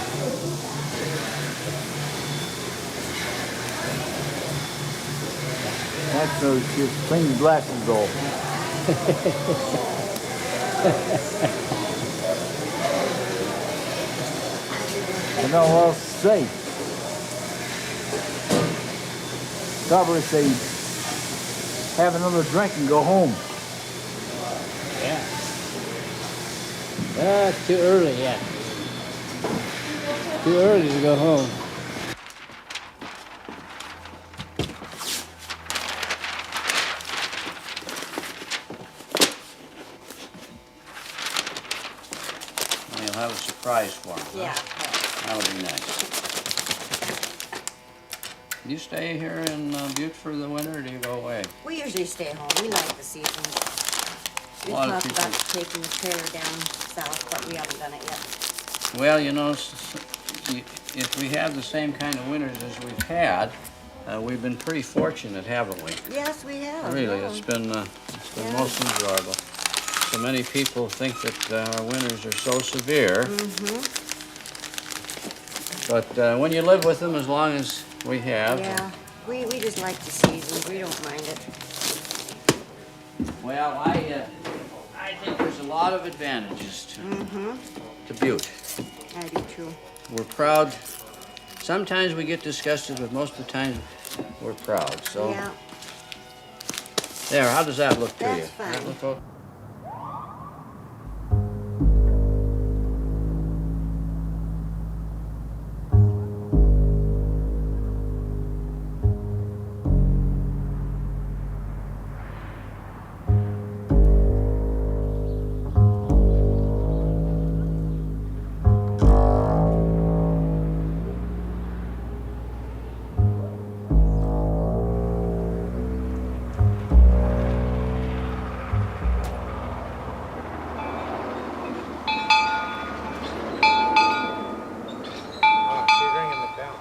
That's so your clean glasses go. I don't know what else to say. Probably say, have another drink and go home. Yeah. It's too early yet. Too early to go home. You'll have a surprise for him. Yeah. Huh? That'll be nice. Do you stay here in Butte for the winter, or do you go away? We usually stay home. We like the season. We A lot of talked people- about taking the trailer down south, but we haven't done it yet. Well, you know, if we have the same kind of winters as we've had, we've been pretty fortunate, haven't we? Yes, we have. Really, yeah. it's been most enjoyable. So many people think that our winters are so severe, but when you live with them as long as we have. Yeah, we just like the seasons. We don't mind it. Well, I think there's a lot of advantages to Butte. I do too. We're proud. Sometimes we get disgusted, but most of the time we're proud. So Yeah. There, how does that look to you? That's fine. That look okay? Oh, she's ringing the bell.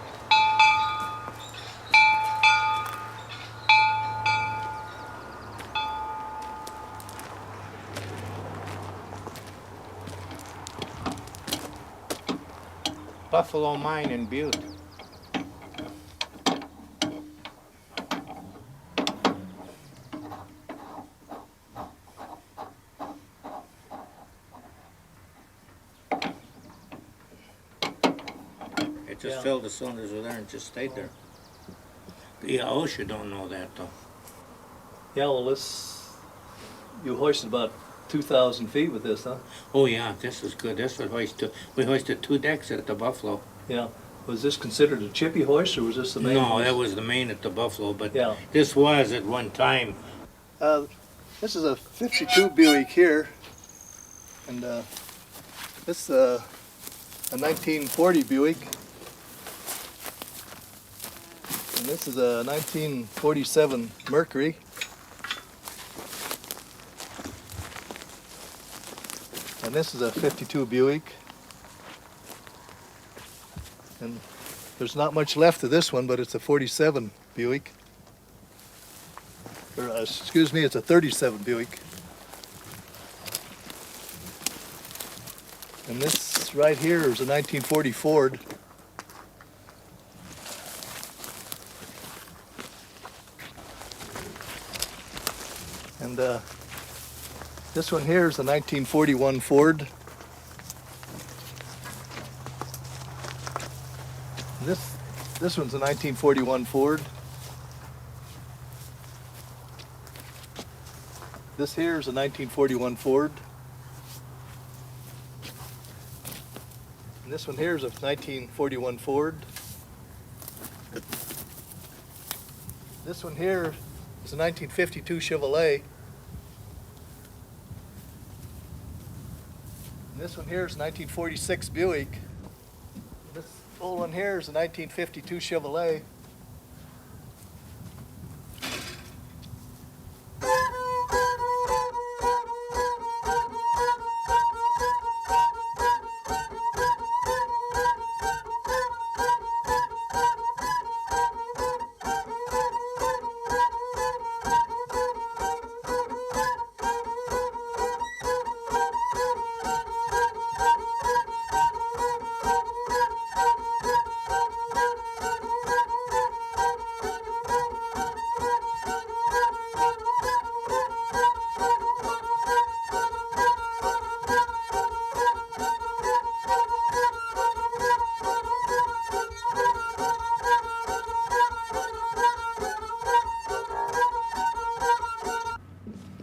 Buffalo Mine in Butte. It just filled the cylinders with air and just stayed there. The OSHA don't know that though. Yeah, well, you hoisted about 2,000 feet with this, huh? Oh yeah, this is good. This was hoisted. We hoisted 2 decks at the Buffalo. Yeah. Was this considered a chippy hoist, or was this the main No, hoist? that was the main at the Buffalo, but Yeah. this was at one time. This is a 52 Buick here, and this is a 1940 Buick, and this is a 1947 Mercury. And this is a 52 Buick. And there's not much left of this one, but it's a 47 Buick. Or, excuse me, it's a 37 Buick. And this right here is a 1940 Ford. And this one here is a 1941 Ford. This one's a 1941 Ford. This here is a 1941 Ford. And this one here is a 1941 Ford. This one here is a 1952 Chevrolet. And this one here is a 1946 Buick. This old one here is a 1952 Chevrolet.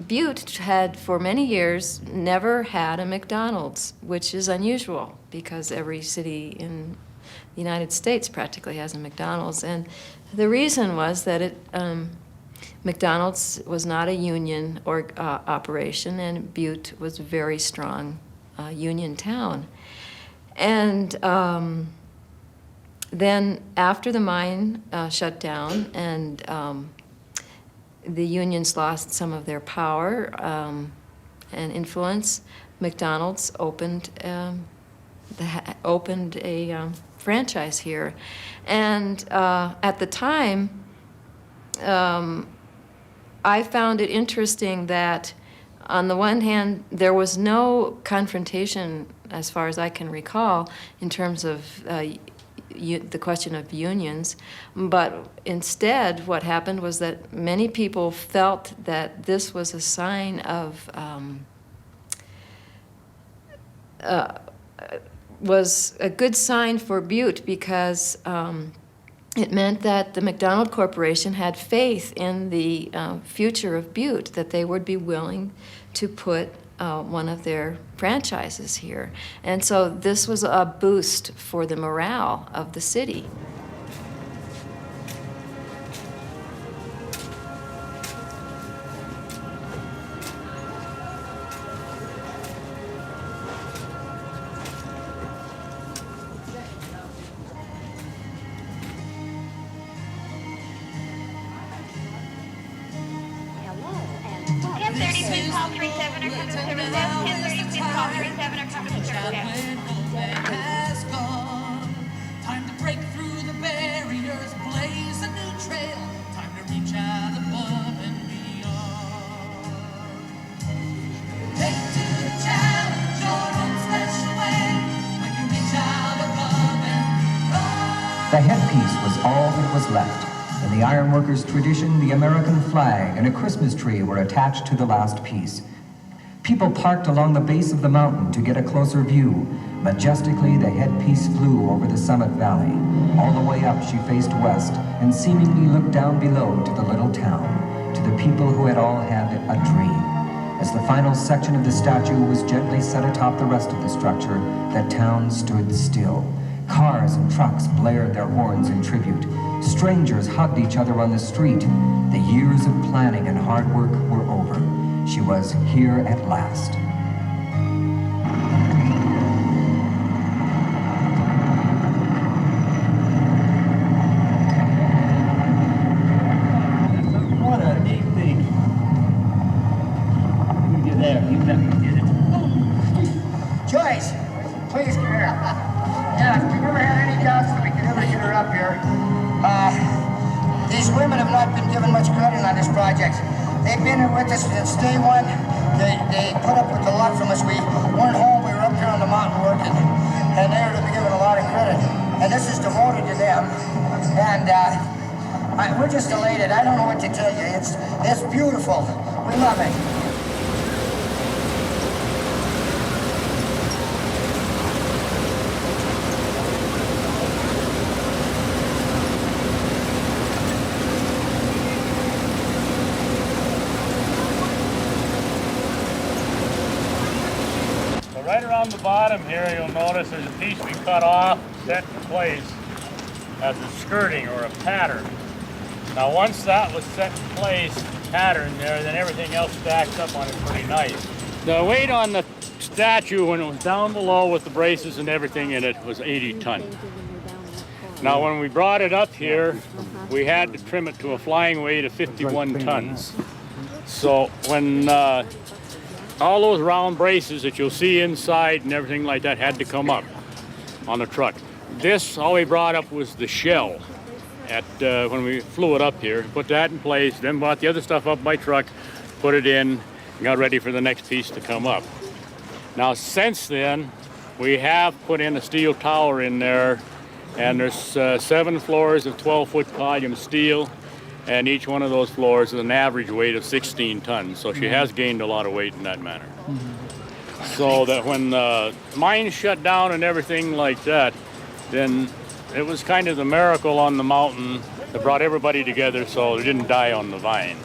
Butte had, for many years, never had a McDonald's, which is unusual because every city in the United States practically has a McDonald's. And the reason was that McDonald's was not a union or operation, and Butte was a very strong union town. And then after the mine shut down and the unions lost some of their power and influence, McDonald's opened a franchise here. And at the time, I found it interesting that on the one hand, there was no confrontation, as far as I can recall, in terms of the question of unions, but instead what happened was that many people felt that this was a sign of, was a good sign for Butte because it meant that the McDonald Corporation had faith in the future of Butte, that they would be willing to put one of their franchises here. And so this was a boost for the morale of the city. Time to break through the barriers, blaze a new trail. Time to reach out above and beyond. Take to the challenge your own special way. When you reach out above and beyond. The headpiece was all that was left. In the ironworkers' tradition, the American flag and a Christmas tree were attached to the last piece. People parked along the base of the mountain to get a closer view. Majestically, the headpiece flew over the summit valley. All the way up, she faced west and seemingly looked down below to the little town, to the people who had all had a dream. As the final section of the statue was gently set atop the rest of the structure, the town stood still. Cars and trucks blared their horns in tribute. Strangers hugged each other on the street. The years of planning and hard work were over. She was here at last. What a neat thing. You get there, you let me get it. Joyce, please come here. Yeah, we never had any doubts that we could ever get her up here. These women have not been given much credit on this project. They've been with us since day one. They put up with a lot from us. We weren't home, we were up here on the mountain working, and they were to be given a lot of credit. And this is devoted to them. And we're just elated. I don't know what to tell you. It's beautiful. We love it. Right around the bottom here, you'll notice there's a piece we cut off, set in place as a skirting or a pattern. Now once that was set in place, pattern there, then everything else stacks up on it pretty nice. The weight on the statue when it was down below with the braces and everything in it was 80 tons. Now when we brought it up here, we had to trim it to a flying weight of 51 tons. So when all those round braces that you'll see inside and everything like that had to come up on the truck. This, all we brought up was the shell at when we flew it up here. Put that in place, then brought the other stuff up by truck, put it in, and got ready for the next piece to come up. Now since then, we have put in a steel tower in there, and there's 7 floors of 12-foot column steel, and each one of those floors is an average weight of 16 tons. So she has gained a lot of weight in that manner. So that when the mine shut down and everything like that, then it was kind of the miracle on the mountain that brought everybody together so they didn't die on the vine.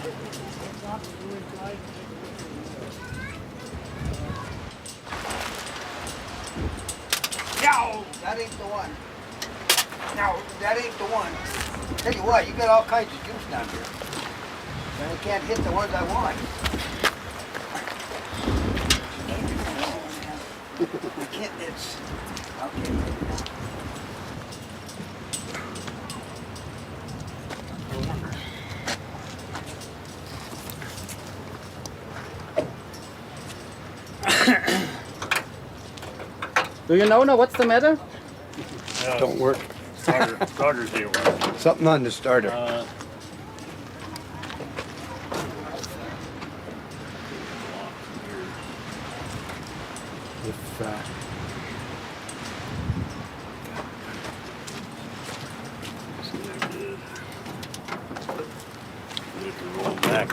No, that ain't the one. No, that ain't the one. Tell you what, you got all kinds of juice down here. And I can't hit the ones I want. I can't, it's, okay. Do you know now what's the matter? Don't work. Starters didn't work. Something on the starter. Back.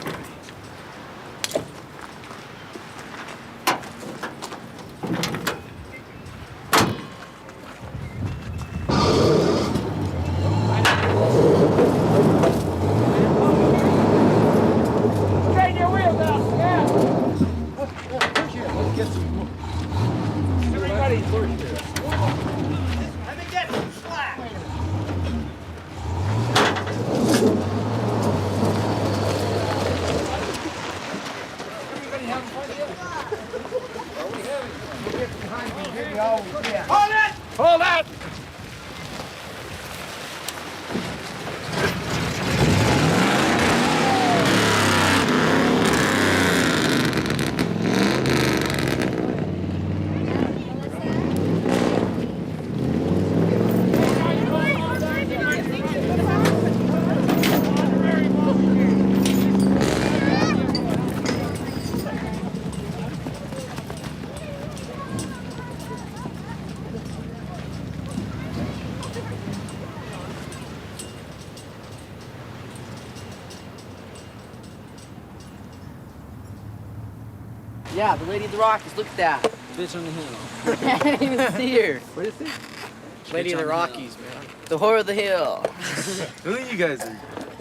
get some. Everybody first here. Let me get some slack. Everybody having fun yet? Are we having fun? We'll get behind me. Here we always can. Hold it! Hold that! Yeah, the Lady of the Rockies. Look at that. Bitch on the hill. I didn't even see her. What is it? Lady of the Rockies, man. The whore of the hill. Who you guys are?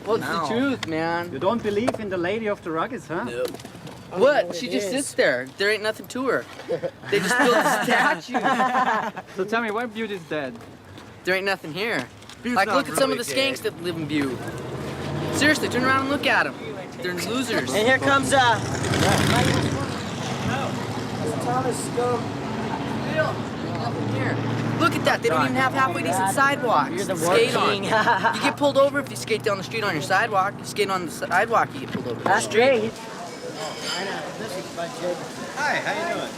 What's the truth, man? You don't believe in the Lady of the Rockies, huh? No. What? She just sits there. There ain't nothing to her. They just built a statue. So tell me, what beauty is dead? There ain't nothing here. Bute's Like, not look at some of really the skanks that live in Butte. Seriously, turn around and look at them. They're losers. And here comes, Thomas, go. Nothing here. Look at that. They don't even have halfway decent sidewalks. You're the to skate on. king. You get pulled over if you skate down the street on your sidewalk. You skate on the sidewalk, you get pulled over. That's straight. Hi, how you doing?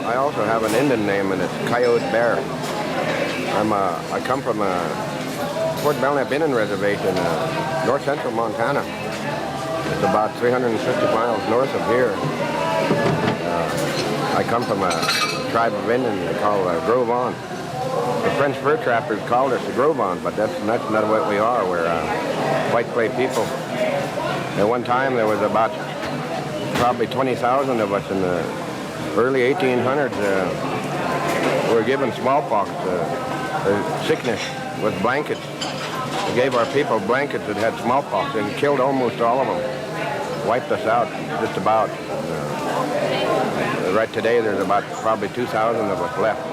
I also have an Indian name, and it's Coyote Bear. I come from Fort Belknap Indian Reservation, north central Montana. It's about 350 miles north of here. I come from a tribe of Indians called Grove On. The French fur trappers called us the Grove On, but that's not what we are. We're white clay people. At one time, there was about probably 20,000 of us in the early 1800s. We were given smallpox, sickness, with blankets. We gave our people blankets that had smallpox and killed almost all of them. Wiped us out, just about. Right today, there's about probably 2,000 of us left.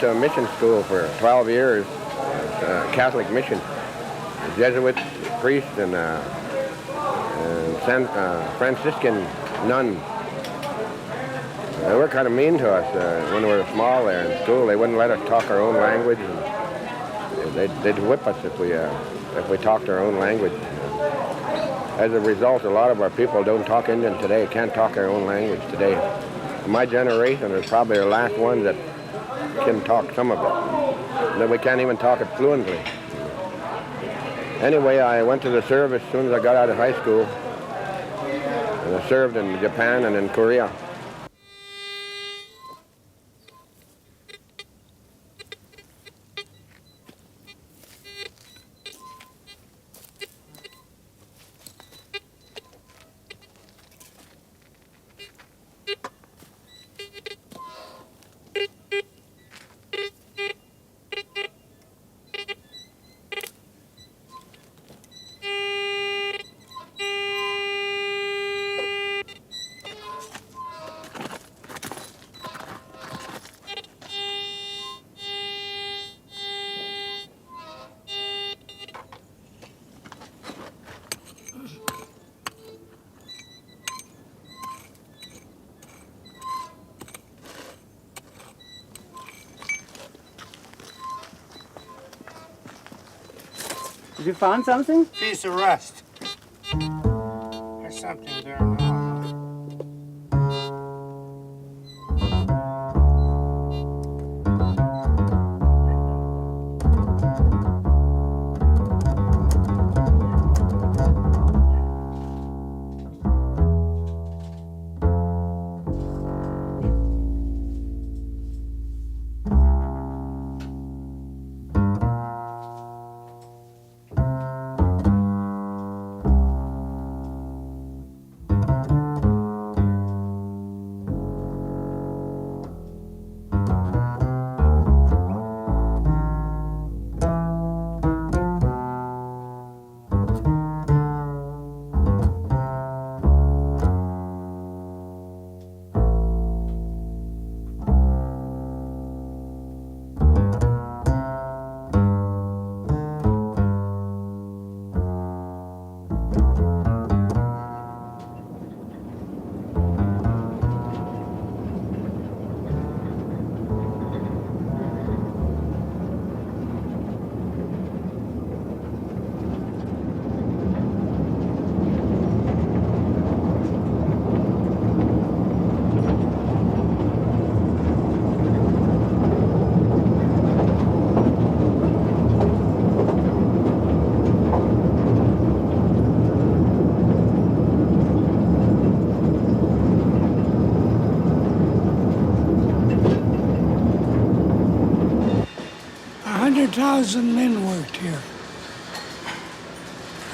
to a mission school for 12 years, Catholic mission. A Jesuit priest and Franciscan nun. They were kind of mean to us when we were small there in school. They wouldn't let us talk our own language. And they'd whip us if we talked our own language. As a result, a lot of our people don't talk Indian today, can't talk our own language today. My generation is probably the last one that can talk some of it. Then we can't even talk it fluently. Anyway, I went to the service as soon as I got out of high school. And I served in Japan and in Korea. Did you find something? Piece of rust. There's something there now. $100,000 men worked here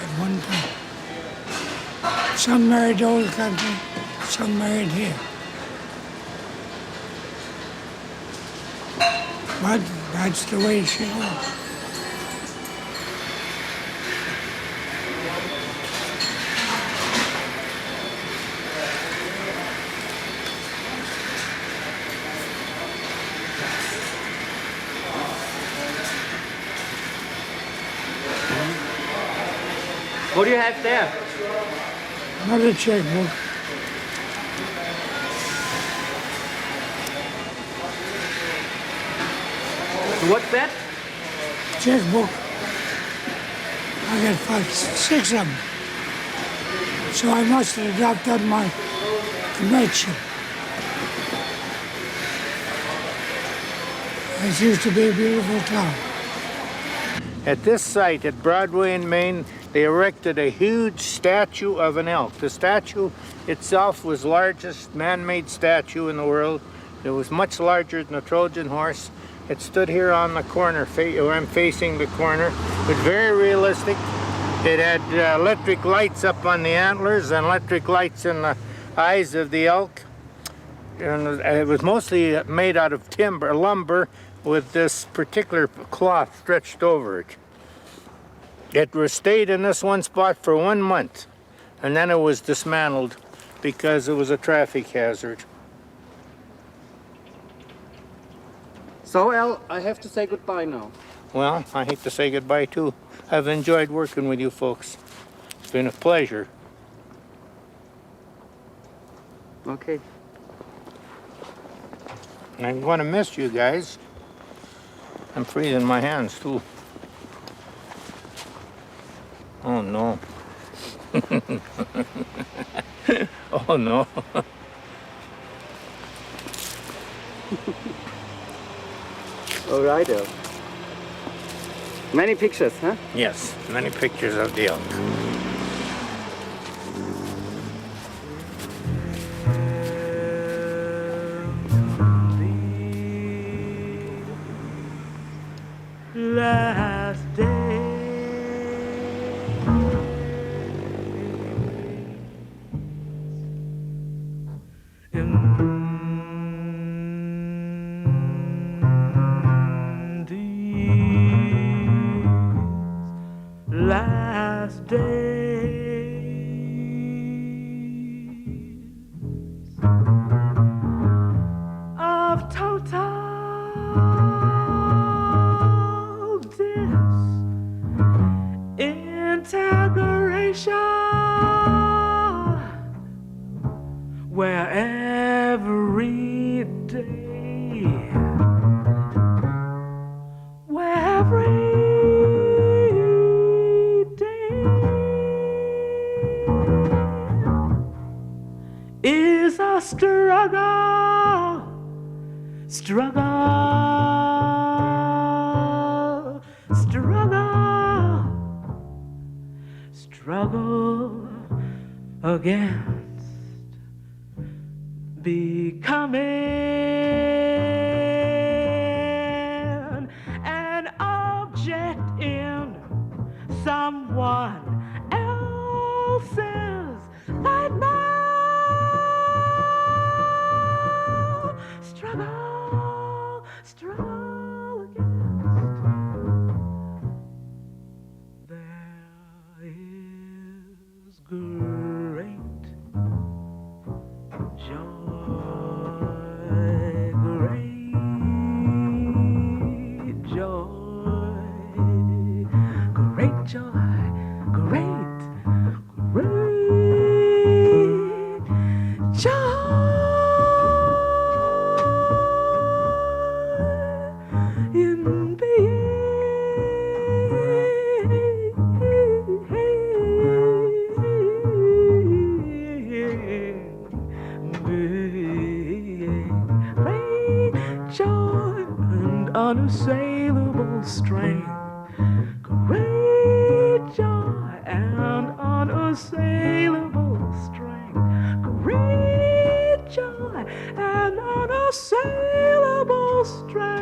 at one time. Some married old country, some married here. But that's the way she was. What do you have there? Another checkbook. What's that? Checkbook. I got 6 of them. So I must have dropped on my connection. This used to be a beautiful town. At this site at Broadway in Maine, they erected a huge statue of an elk. The statue itself was the largest man-made statue in the world. It was much larger than a Trojan horse. It stood here on the corner, where I'm facing the corner. It was very realistic. It had electric lights up on the antlers and electric lights in the eyes of the elk. And it was mostly made out of lumber with this particular cloth stretched over it. It stayed in this one spot for 1 month, and then it was dismantled because it was a traffic hazard. So, Al, I have to say goodbye now. Well, I hate to say goodbye too. I've enjoyed working with you folks. It's been a pleasure. Okay. I'm going to miss you guys. I'm freezing my hands too. Oh no. Oh no. All right, Al. Many pictures, huh? Yes, many pictures of the elk. Last day in these last days of total disintegration, where every day, is a struggle, struggle, struggle, struggle against becoming an object in someone else's nightmare. Struggle, struggle against. There is great joy, great joy, great joy, great, great joy. In great joy and unassailable strength, great joy and unassailable strength, great joy and unassailable strength.